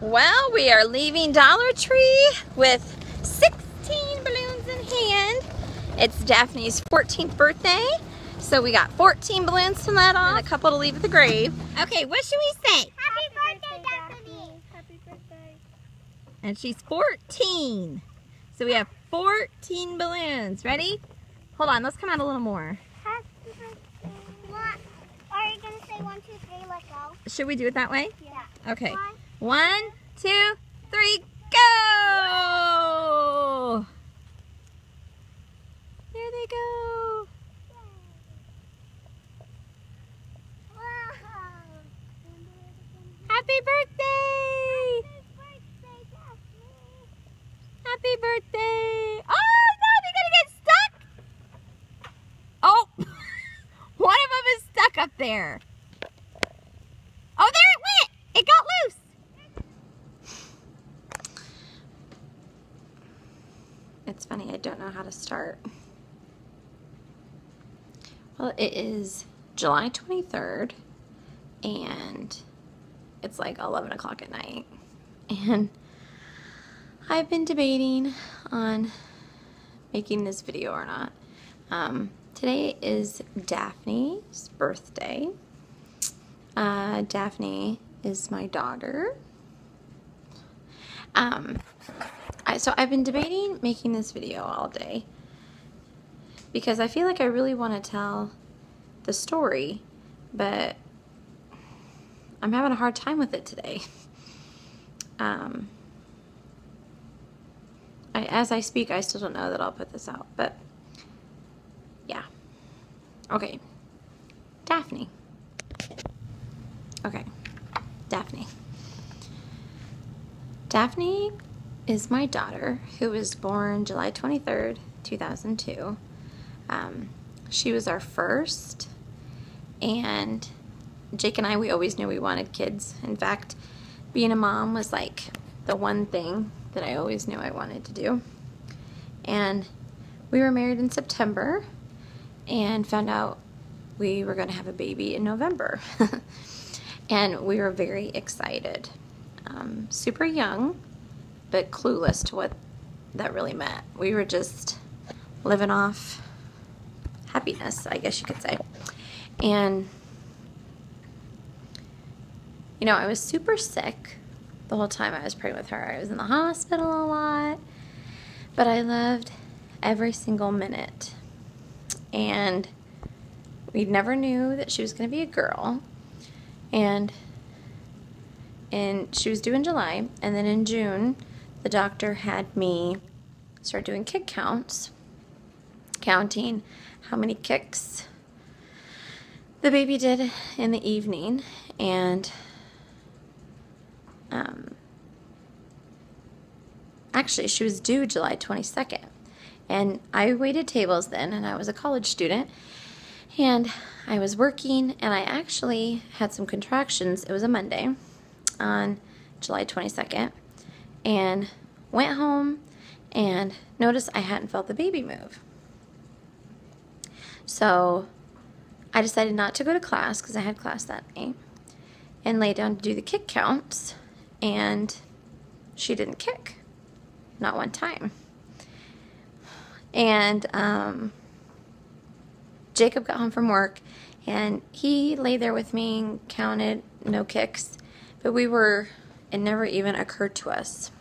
Well, we are leaving Dollar Tree with 16 balloons in hand. It's Daphne's 14th birthday, so we got 14 balloons to let off and a couple to leave at the grave. Okay, what should we say? Happy birthday, Daphne! Happy birthday. And she's 14. So we have 14 balloons. Ready? Hold on, let's come out a little more. Happy birthday. What? Are you going to say 1, 2, 3, let go? Should we do it that way? Yeah. Okay. 1, 2, 3, go! There they go. Wow. Happy birthday! Happy birthday! Oh no, they're gonna get stuck! Oh, one of them is stuck up there. Oh, there it went! It got loose! It's funny, I don't know how to start. Well, it is July 23rd, and it's like 11 o'clock at night. And I've been debating on making this video or not. Today is Daphne's birthday. Daphne is my daughter. So I've been debating making this video all day because I feel like I really want to tell the story, but I'm having a hard time with it today. As I speak, I still don't know that I'll put this out, but yeah. Okay. Daphne. Okay. Daphne. Daphne is my daughter who was born July 23rd, 2002. She was our first, and Jake and I, we always knew we wanted kids. In fact, being a mom was like the one thing that I always knew I wanted to do. And we were married in September and found out we were going to have a baby in November. And we were very excited. Super young, but clueless to what that really meant. We were just living off happiness, I guess you could say. And you know, I was super sick the whole time I was pregnant with her. I was in the hospital a lot, but I loved every single minute. And we never knew that she was going to be a girl. And she was due in July, and then in June, the doctor had me start doing kick counts, counting how many kicks the baby did in the evening. And actually, she was due July 22nd, and I waited tables then, and I was a college student, and I was working, and I actually had some contractions. It was a Monday on July 22nd, and went home and noticed I hadn't felt the baby move. So I decided not to go to class because I had class that night, and lay down to do the kick counts, and she didn't kick. Not one time. And Jacob got home from work, and he lay there with me and counted no kicks, but it never even occurred to us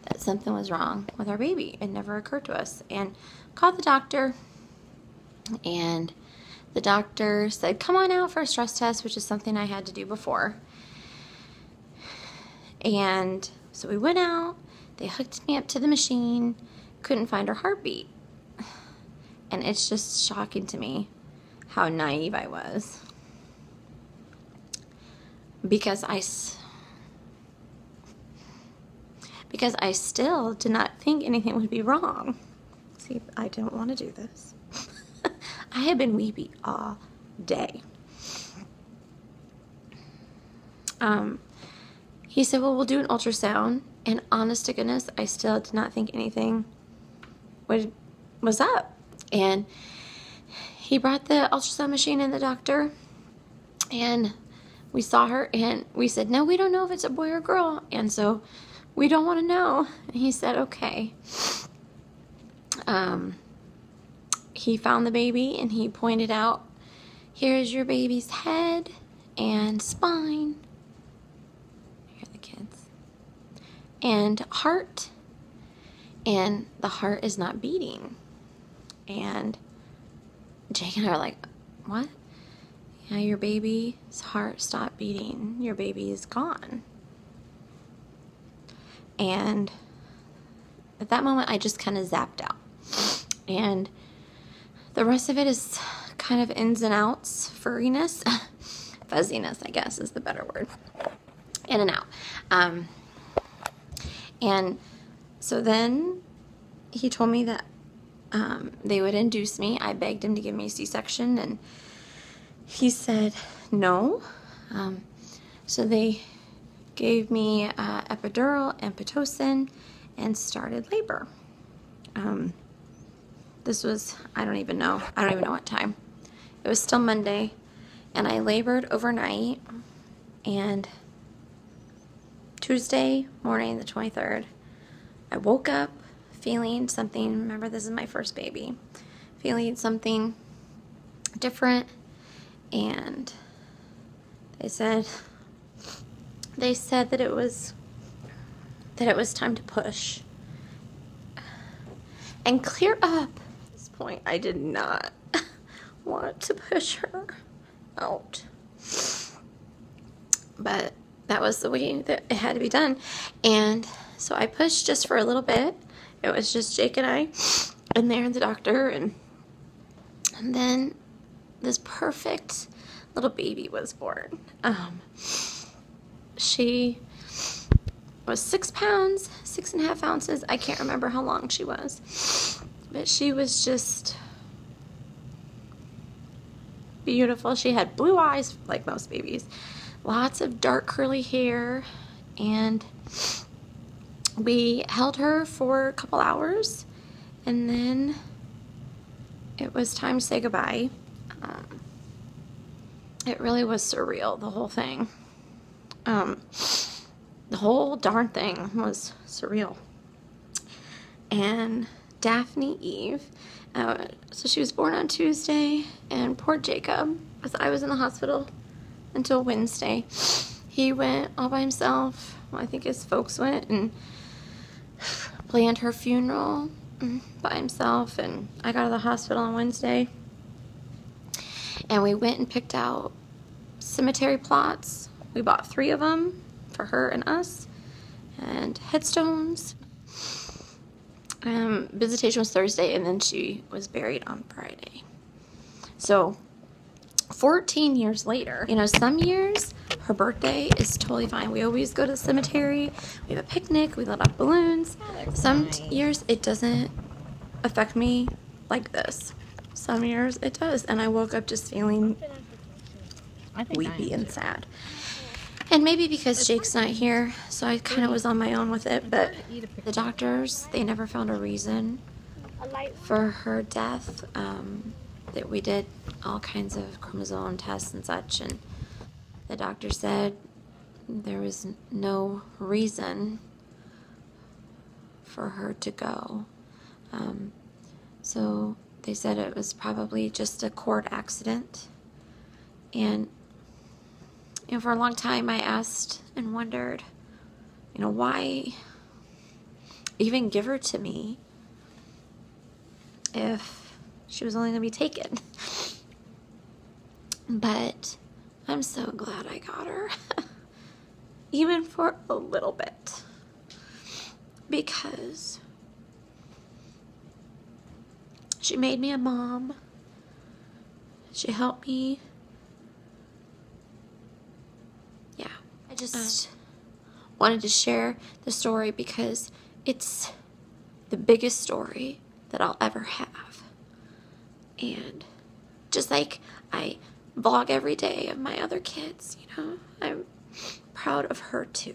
that something was wrong with our baby. It never occurred to us. And called the doctor, and the doctor said, come on out for a stress test, which is something I had to do before. And so we went out. They hooked me up to the machine, couldn't find her heartbeat. And it's just shocking to me how naive I was. Because I still did not think anything would be wrong. See, I don't want to do this. I have been weepy all day. He said, well, we'll do an ultrasound. And honest to goodness, I still did not think anything was up. And he brought the ultrasound machine in, the doctor, and we saw her and we said, no, we don't know if it's a boy or girl. And so we don't want to know. And he said, okay. He found the baby and he pointed out, here's your baby's head and spine. Here are the kids. And heart. And the heart is not beating. And Jake and I are like, what? Yeah, your baby's heart stopped beating. Your baby is gone. And at that moment, I just kind of zapped out. And the rest of it is kind of ins and outs, furriness, fuzziness, I guess is the better word. In and out. And so then he told me that they would induce me. I begged him to give me a C-section, and he said no. So they gave me epidural and Pitocin and started labor. This was, I don't even know what time. It was still Monday, and I labored overnight, and Tuesday morning, the 23rd, I woke up feeling something. Remember, this is my first baby. Feeling something different, and they said that it was time to push and clear up. At this point, I did not want to push her out, but that was the way that it had to be done. And so I pushed just for a little bit. It was just Jake and I and there and the doctor, and then this perfect little baby was born. She was 6 pounds, 6.5 ounces. I can't remember how long she was, but she was just beautiful. She had blue eyes like most babies, lots of dark curly hair, and we held her for a couple hours, and then it was time to say goodbye. It really was surreal, the whole thing. The whole darn thing was surreal. And Daphne Eve, so she was born on Tuesday, and poor Jacob, because I was in the hospital until Wednesday. He went all by himself. Well, I think his folks went and planned her funeral by himself, and I got to the hospital on Wednesday, and we went and picked out cemetery plots. We bought 3 of them for her and us, and headstones. Visitation was Thursday, and then she was buried on Friday. So 14 years later, you know, some years her birthday is totally fine. We always go to the cemetery, we have a picnic, we let off balloons. Some years it doesn't affect me like this. Some years it does, and I woke up just feeling weepy and sad. And maybe because Jake's not here, so I kind of was on my own with it, but the doctors, they never found a reason for her death. That we did all kinds of chromosome tests and such, and the doctor said there was no reason for her to go. So they said it was probably just a cord accident. And you know, for a long time I asked and wondered, you know, why even give her to me if she was only going to be taken. But I'm so glad I got her. Even for a little bit. Because she made me a mom. She helped me. Yeah. I just wanted to share the story because it's the biggest story that I'll ever have. And just like I vlog every day of my other kids, you know, I'm proud of her too.